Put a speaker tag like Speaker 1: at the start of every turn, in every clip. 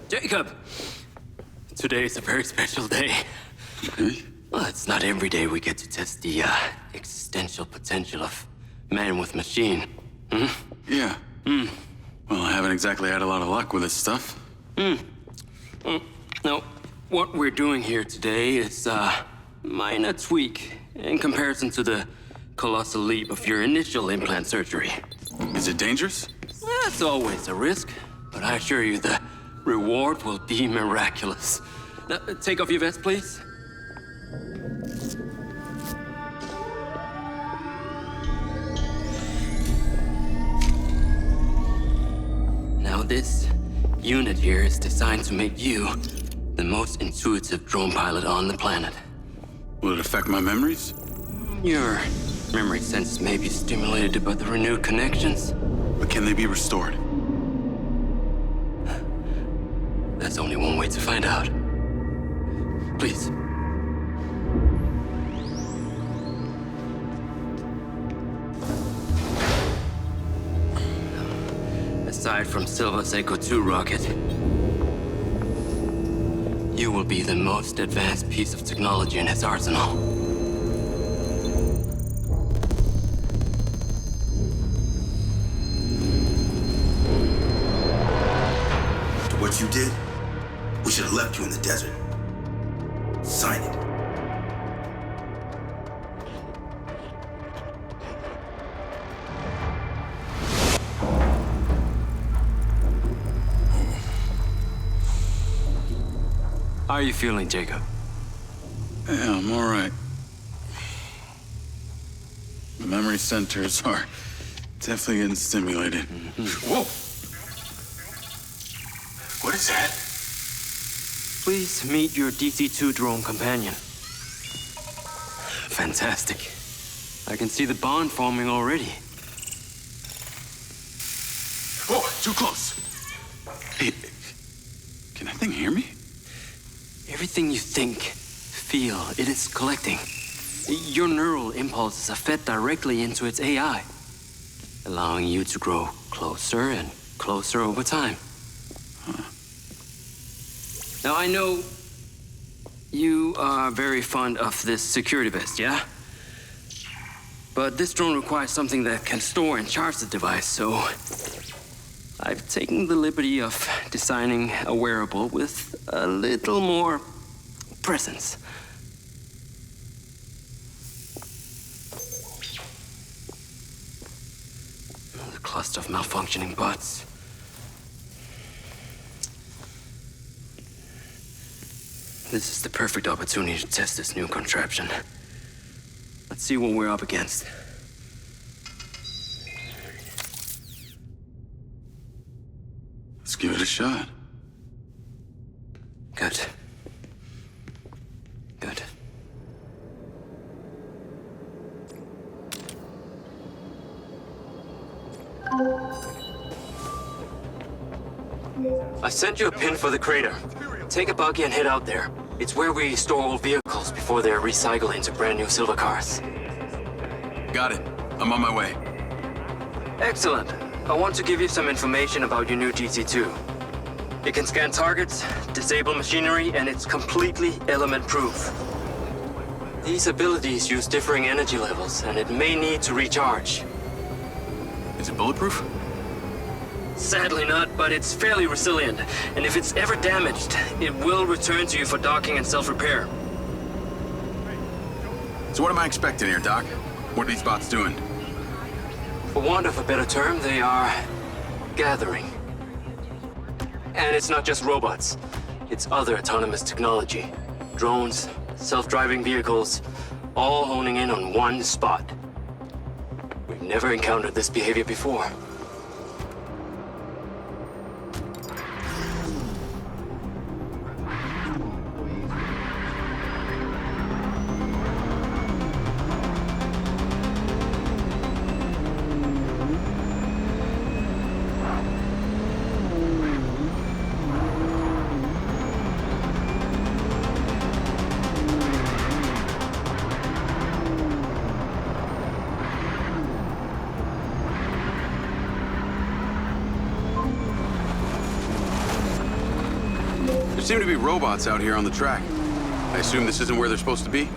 Speaker 1: Jacob! Today is a very special day.
Speaker 2: Okay.
Speaker 1: Well, it's not every day we get to test the existential potential of man with machine. Hmm?
Speaker 2: Yeah. Well, I haven't exactly had a lot of luck with this stuff.
Speaker 1: Now, what we're doing here today is a minor tweak in comparison to the colossal leap of your initial implant surgery.
Speaker 2: Is it dangerous?
Speaker 1: That's always a risk, but I assure you the reward will be miraculous. Now, take off your vest, please. Now, this unit here is designed to make you the most intuitive drone pilot on the planet.
Speaker 2: Will it affect my memories?
Speaker 1: Your memory sense may be stimulated by the renewed connections.
Speaker 2: But can they be restored?
Speaker 1: There's only one way to find out. Please. Aside from Silva's Echo 2 rocket, you will be the most advanced piece of technology in his arsenal.
Speaker 3: After what you did, we should have left you in the desert. Sign it.
Speaker 1: How are you feeling, Jacob?
Speaker 2: Yeah, I'm all right. The memory centers are definitely getting stimulated. Whoa! What is that?
Speaker 1: Please meet your DC-2 drone companion. Fantastic. I can see the bond forming already.
Speaker 2: Whoa, too close. Hey, can that thing hear me?
Speaker 1: Everything you think, feel, it is collecting. Your neural impulses are fed directly into its AI, allowing you to grow closer and closer over time. Now, I know you are very fond of this security vest, yeah? But this drone requires something that can store and charge the device, so I've taken the liberty of designing a wearable with a little more presence. The cluster of malfunctioning bots. This is the perfect opportunity to test this new contraption. Let's see what we're up against.
Speaker 2: Let's give it a shot.
Speaker 1: Good. Good. I sent you a pin for the crater. Take a buggy and head out there. It's where we store old vehicles before they're recycled into brand new silver cars.
Speaker 2: Got it. I'm on my way.
Speaker 1: Excellent. I want to give you some information about your new DC-2. It can scan targets, disable machinery, and it's completely element-proof. These abilities use differing energy levels, and it may need to recharge.
Speaker 2: Is it bulletproof?
Speaker 1: Sadly not, but it's fairly resilient, and if it's ever damaged, it will return to you for docking and self-repair.
Speaker 2: So what am I expecting here, Doc? What are these bots doing?
Speaker 1: For want of a better term, they are gathering. And it's not just robots. It's other autonomous technology. Drones, self-driving vehicles, all honing in on one spot. We've never encountered this behavior before.
Speaker 2: Seem to be robots out here on the track. I assume this isn't where they're supposed to be?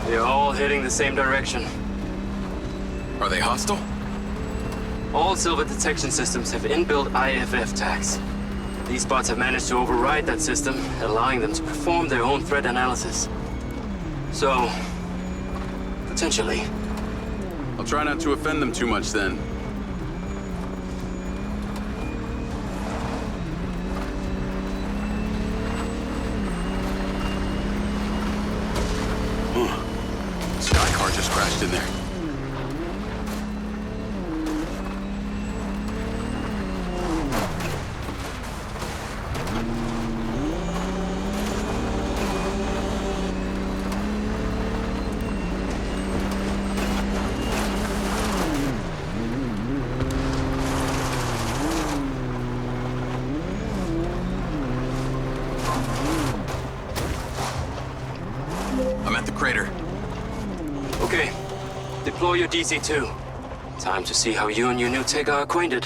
Speaker 1: They're all heading the same direction.
Speaker 2: Are they hostile?
Speaker 1: All silver detection systems have inbuilt IFF tags. These bots have managed to override that system, allowing them to perform their own threat analysis. So, potentially.
Speaker 2: I'll try not to offend them too much then. Sky car just crashed in there. I'm at the crater.
Speaker 1: Okay, deploy your DC-2. Time to see how you and your new tech are acquainted.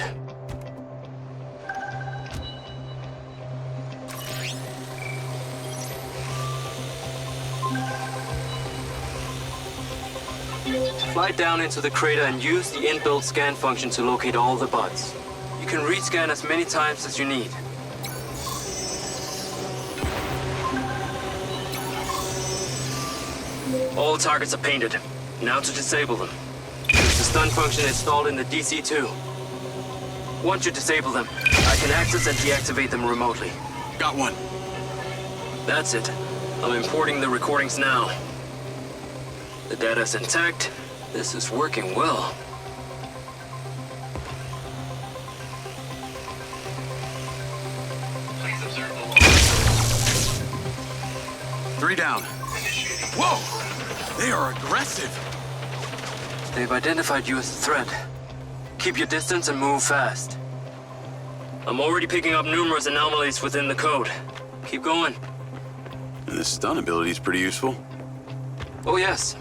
Speaker 1: Fly down into the crater and use the inbuilt scan function to locate all the bots. You can rescan as many times as you need. All targets are painted. Now to disable them. Use the stun function installed in the DC-2. Once you disable them, I can access and deactivate them remotely.
Speaker 2: Got one.
Speaker 1: That's it. I'm importing the recordings now. The data's intact. This is working well. Please observe the law.
Speaker 2: 3 down. Whoa! They are aggressive.
Speaker 1: They've identified you as a threat. Keep your distance and move fast. I'm already picking up numerous anomalies within the code. Keep going.
Speaker 2: And the stun ability is pretty useful.
Speaker 1: Oh yes.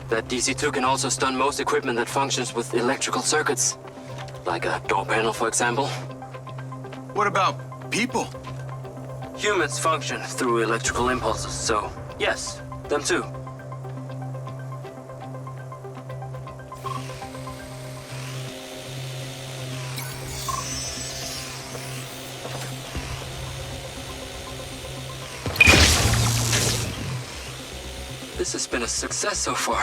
Speaker 1: That DC-2 can also stun most equipment that functions with electrical circuits. Like a door panel, for example.
Speaker 2: What about people?
Speaker 1: Humans function through electrical impulses, so yes, them too. This has been a success so far.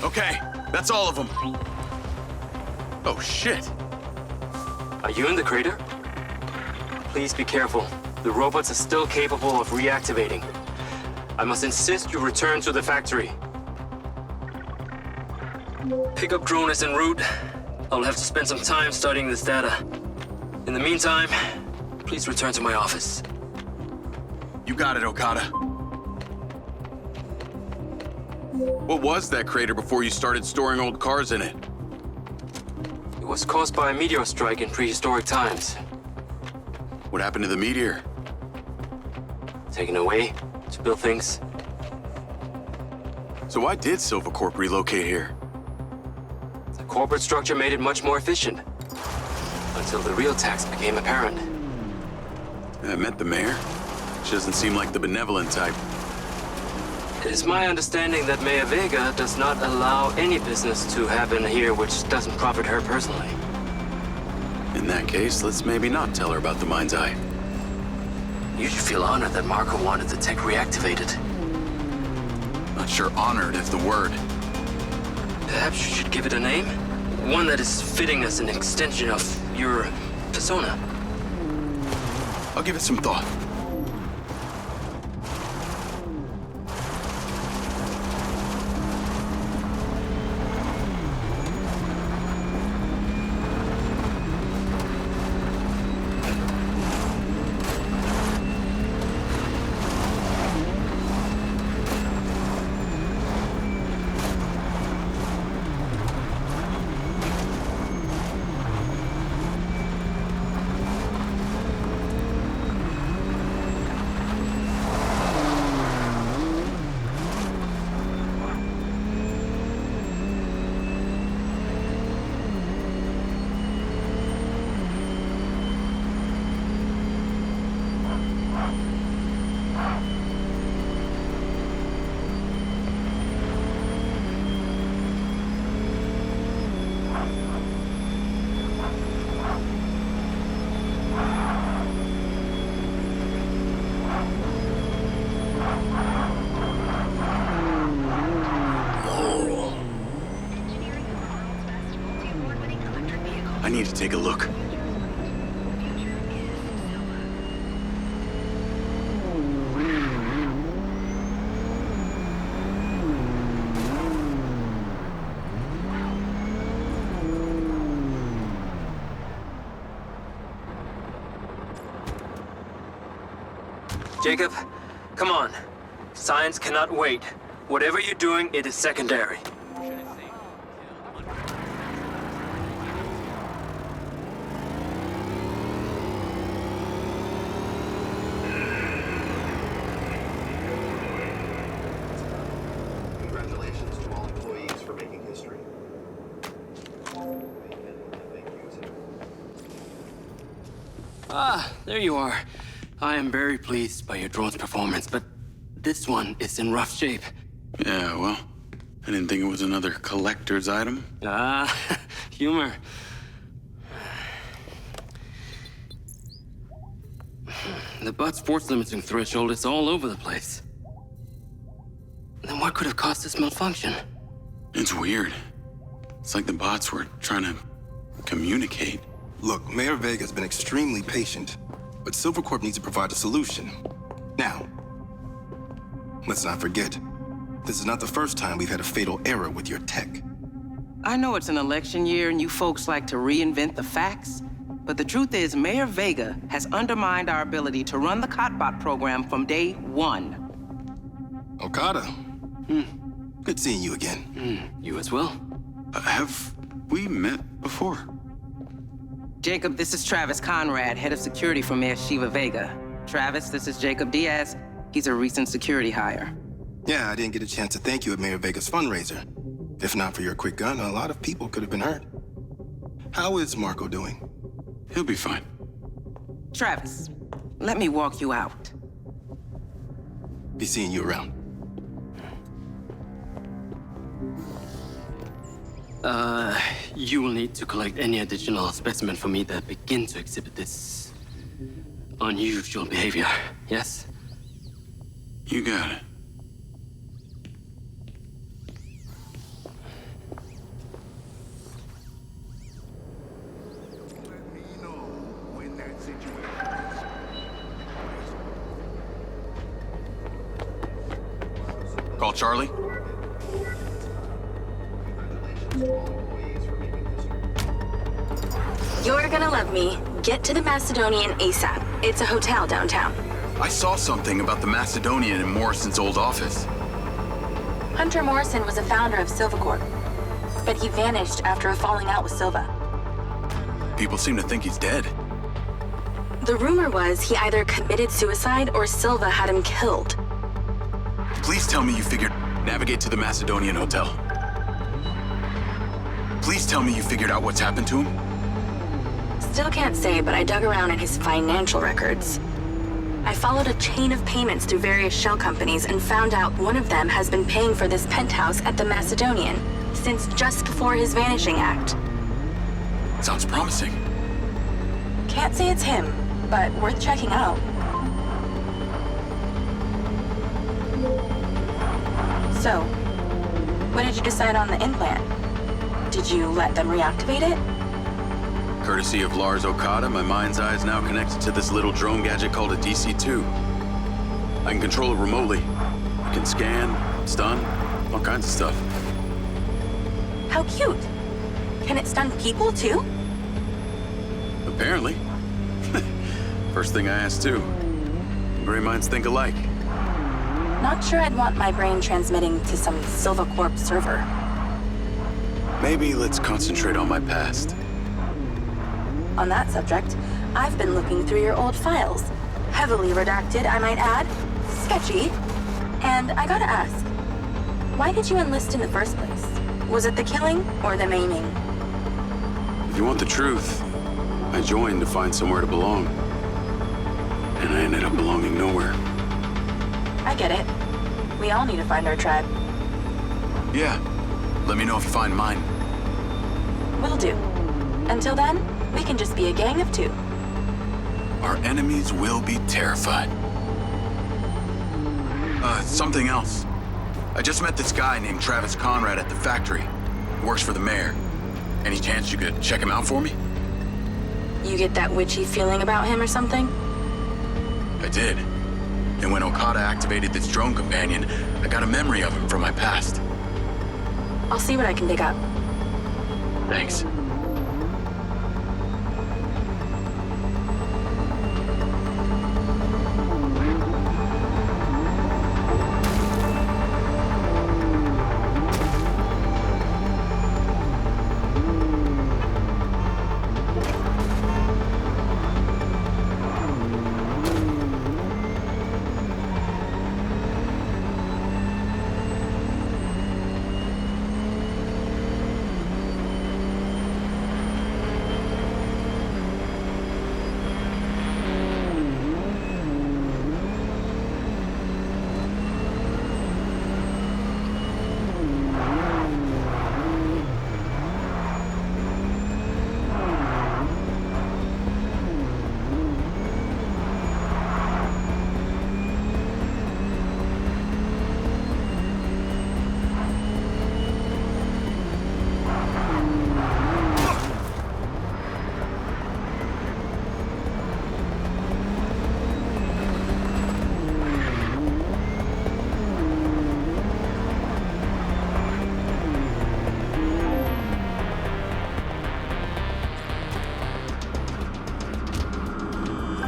Speaker 2: Okay, that's all of them. Oh, shit.
Speaker 1: Are you in the crater? Please be careful. The robots are still capable of reactivating. I must insist you return to the factory. Pickup drone is en route. I'll have to spend some time studying this data. In the meantime, please return to my office.
Speaker 2: You got it, Okada. What was that crater before you started storing old cars in it?
Speaker 1: It was caused by a meteor strike in prehistoric times.
Speaker 2: What happened to the meteor?
Speaker 1: Taken away to build things.
Speaker 2: So why did Silvercorp relocate here?
Speaker 1: The corporate structure made it much more efficient. Until the real tax became apparent.
Speaker 2: I met the mayor. She doesn't seem like the benevolent type.
Speaker 1: It is my understanding that Mayor Vega does not allow any business to happen here which doesn't profit her personally.
Speaker 2: In that case, let's maybe not tell her about the MindsEye.
Speaker 1: You should feel honored that Marco wanted the tech reactivated.
Speaker 2: Not sure honored is the word.
Speaker 1: Perhaps you should give it a name? One that is fitting as an extension of your persona.
Speaker 2: I'll give it some thought. I need to take a look.
Speaker 1: Jacob, come on. Science cannot wait. Whatever you're doing, it is secondary.
Speaker 4: Congratulations to all employees for making history.
Speaker 1: Ah, there you are. I am very pleased by your drone's performance, but this one is in rough shape.
Speaker 2: Yeah, well, I didn't think it was another collector's item.
Speaker 1: Ah, humor. The butt's force limiting threshold is all over the place. Then what could have caused this malfunction?
Speaker 2: It's weird. It's like the bots were trying to communicate.
Speaker 3: Look, Mayor Vega's been extremely patient, but Silvercorp needs to provide a solution. Now, let's not forget, this is not the first time we've had a fatal error with your tech.
Speaker 5: I know it's an election year and you folks like to reinvent the facts, but the truth is Mayor Vega has undermined our ability to run the Cotbot program from day one.
Speaker 3: Okada. Good seeing you again.
Speaker 1: You as well?
Speaker 2: Have we met before?
Speaker 5: Jacob, this is Travis Conrad, head of security for Mayor Shiva Vega. Travis, this is Jacob Diaz. He's a recent security hire.
Speaker 3: Yeah, I didn't get a chance to thank you at Mayor Vega's fundraiser. If not for your quick gun, a lot of people could have been hurt. How is Marco doing?
Speaker 2: He'll be fine.
Speaker 5: Travis, let me walk you out.
Speaker 3: Be seeing you around.
Speaker 1: You will need to collect any additional specimen for me that begin to exhibit this unusual behavior, yes?
Speaker 2: You got it. Call Charlie.
Speaker 6: You're gonna love me. Get to the Macedonian ASAP. It's a hotel downtown.
Speaker 2: I saw something about the Macedonian in Morrison's old office.
Speaker 6: Hunter Morrison was a founder of Silvercorp, but he vanished after a falling out with Silva.
Speaker 2: People seem to think he's dead.
Speaker 6: The rumor was he either committed suicide or Silva had him killed.
Speaker 2: Please tell me you figured navigate to the Macedonian hotel. Please tell me you figured out what's happened to him.
Speaker 6: Still can't say, but I dug around in his financial records. I followed a chain of payments through various shell companies and found out one of them has been paying for this penthouse at the Macedonian since just before his vanishing act.
Speaker 2: Sounds promising.
Speaker 6: Can't say it's him, but worth checking out. So, when did you decide on the implant? Did you let them reactivate it?
Speaker 2: Courtesy of Lars Okada, my mind's eye is now connected to this little drone gadget called a DC-2. I can control it remotely. I can scan, stun, all kinds of stuff.
Speaker 6: How cute. Can it stun people too?
Speaker 2: Apparently. First thing I asked too. Gray minds think alike.
Speaker 6: Not sure I'd want my brain transmitting to some Silvercorp server.
Speaker 2: Maybe let's concentrate on my past.
Speaker 6: On that subject, I've been looking through your old files. Heavily redacted, I might add. Sketchy. And I gotta ask, why did you enlist in the first place? Was it the killing or the maiming?
Speaker 2: If you want the truth, I joined to find somewhere to belong. And I ended up belonging nowhere.
Speaker 6: I get it. We all need to find our tribe.
Speaker 2: Yeah. Let me know if you find mine.
Speaker 6: Will do. Until then, we can just be a gang of two.
Speaker 2: Our enemies will be terrified. Something else. I just met this guy named Travis Conrad at the factory. He works for the mayor. Any chance you could check him out for me?
Speaker 6: You get that witchy feeling about him or something?
Speaker 2: I did. And when Okada activated this drone companion, I got a memory of him from my past.
Speaker 6: I'll see what I can dig up.
Speaker 2: Thanks.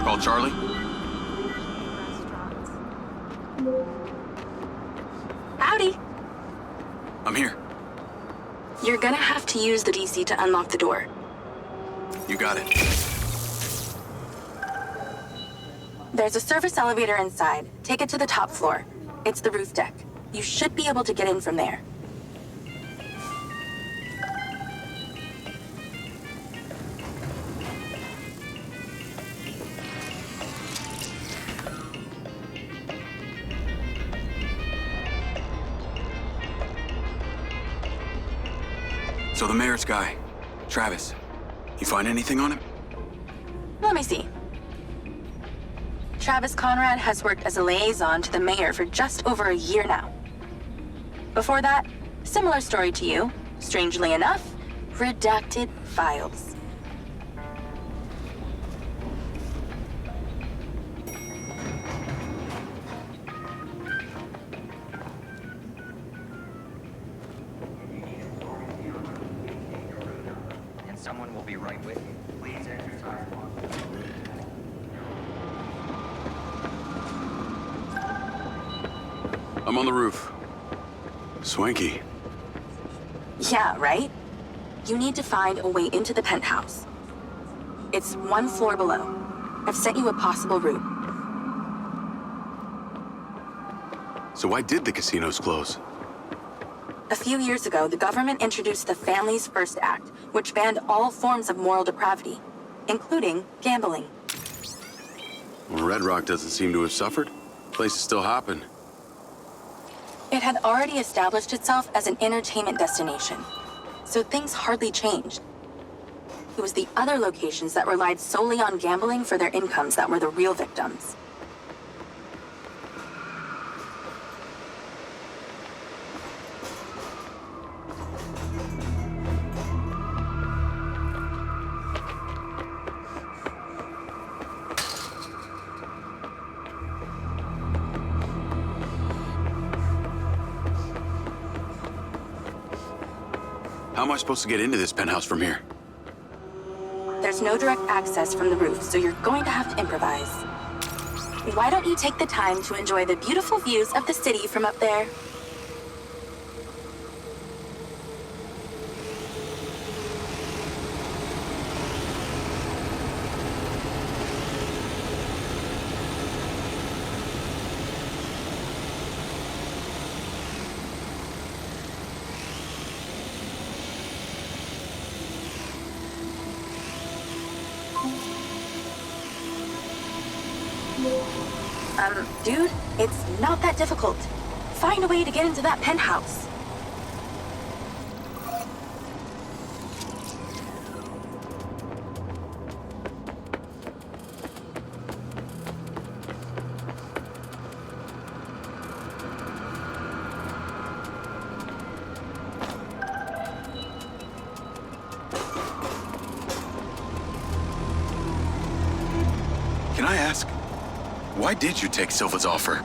Speaker 2: Call Charlie?
Speaker 6: Howdy.
Speaker 2: I'm here.
Speaker 6: You're gonna have to use the DC to unlock the door.
Speaker 2: You got it.
Speaker 6: There's a service elevator inside. Take it to the top floor. It's the roof deck. You should be able to get in from there.
Speaker 2: So the mayor's guy, Travis, you find anything on him?
Speaker 6: Let me see. Travis Conrad has worked as a liaison to the mayor for just over a year now. Before that, similar story to you. Strangely enough, redacted files.
Speaker 7: And someone will be right with you. Please exercise caution.
Speaker 2: I'm on the roof. Swanky.
Speaker 6: Yeah, right? You need to find a way into the penthouse. It's one floor below. I've sent you a possible route.
Speaker 2: So why did the casinos close?
Speaker 6: A few years ago, the government introduced the Family's First Act, which banned all forms of moral depravity, including gambling.
Speaker 2: Well, Red Rock doesn't seem to have suffered. The place is still hopping.
Speaker 6: It had already established itself as an entertainment destination, so things hardly changed. It was the other locations that relied solely on gambling for their incomes that were the real victims.
Speaker 2: How am I supposed to get into this penthouse from here?
Speaker 6: There's no direct access from the roof, so you're going to have to improvise. Why don't you take the time to enjoy the beautiful views of the city from up there? Dude, it's not that difficult. Find a way to get into that penthouse.
Speaker 2: Why did you take Silva's offer?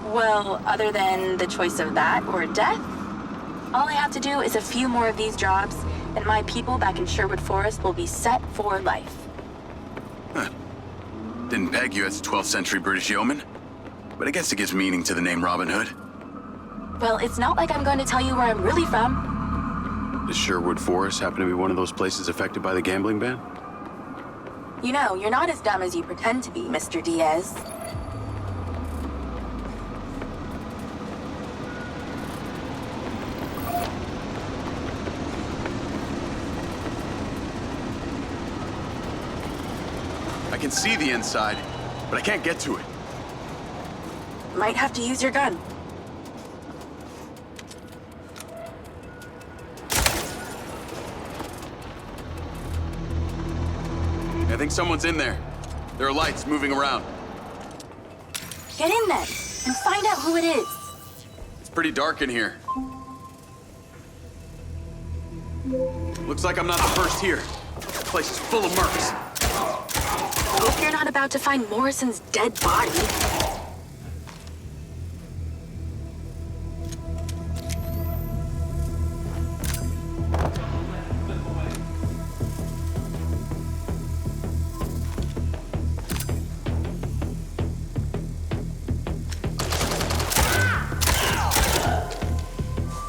Speaker 6: Well, other than the choice of that or death, all I have to do is a few more of these jobs, and my people back in Sherwood Forest will be set for life.
Speaker 2: Huh. Didn't peg you as a 12th century British yeoman, but I guess it gives meaning to the name Robin Hood.
Speaker 6: Well, it's not like I'm going to tell you where I'm really from.
Speaker 2: Does Sherwood Forest happen to be one of those places affected by the gambling ban?
Speaker 6: You know, you're not as dumb as you pretend to be, Mr. Diaz.
Speaker 2: I can see the inside, but I can't get to it.
Speaker 6: Might have to use your gun.
Speaker 2: I think someone's in there. There are lights moving around.
Speaker 6: Get in then, and find out who it is.
Speaker 2: It's pretty dark in here. Looks like I'm not the first here. This place is full of mercs.
Speaker 6: Hope you're not about to find Morrison's dead body.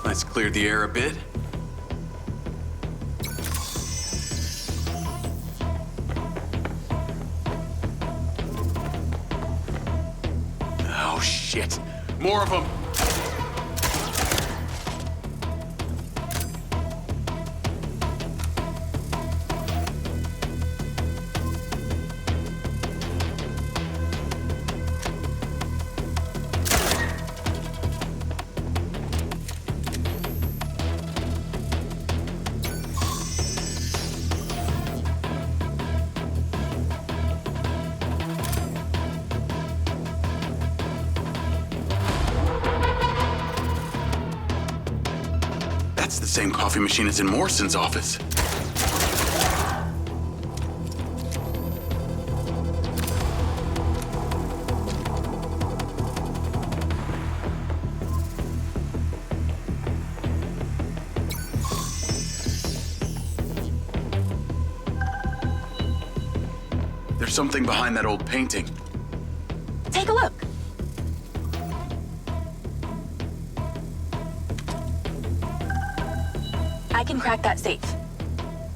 Speaker 2: Let's clear the air a bit. Oh, shit. More of them. That's the same coffee machine as in Morrison's office. There's something behind that old painting.
Speaker 6: Take a look. I can crack that safe.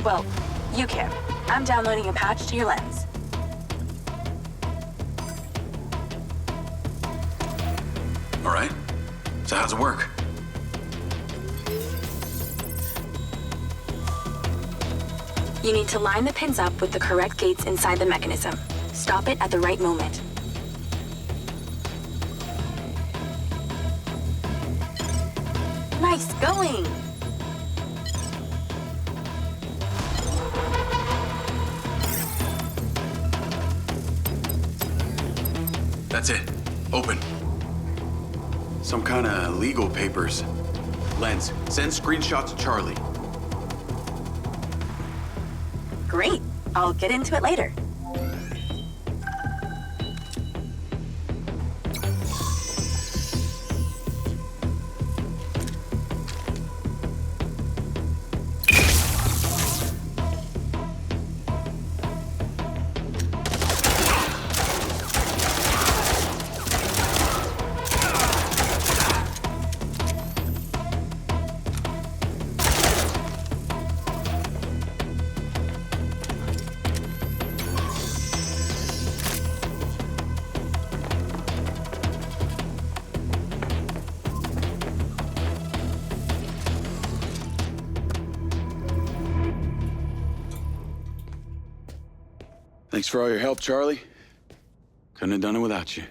Speaker 6: Well, you can. I'm downloading a patch to your lens.
Speaker 2: All right. So how's it work?
Speaker 6: You need to line the pins up with the correct gates inside the mechanism. Stop it at the right moment. Nice going!
Speaker 2: That's it. Open. Some kind of legal papers. Lens, send screenshots to Charlie.
Speaker 6: Great. I'll get into it later.
Speaker 2: Thanks for all your help, Charlie. Couldn't have done it without you.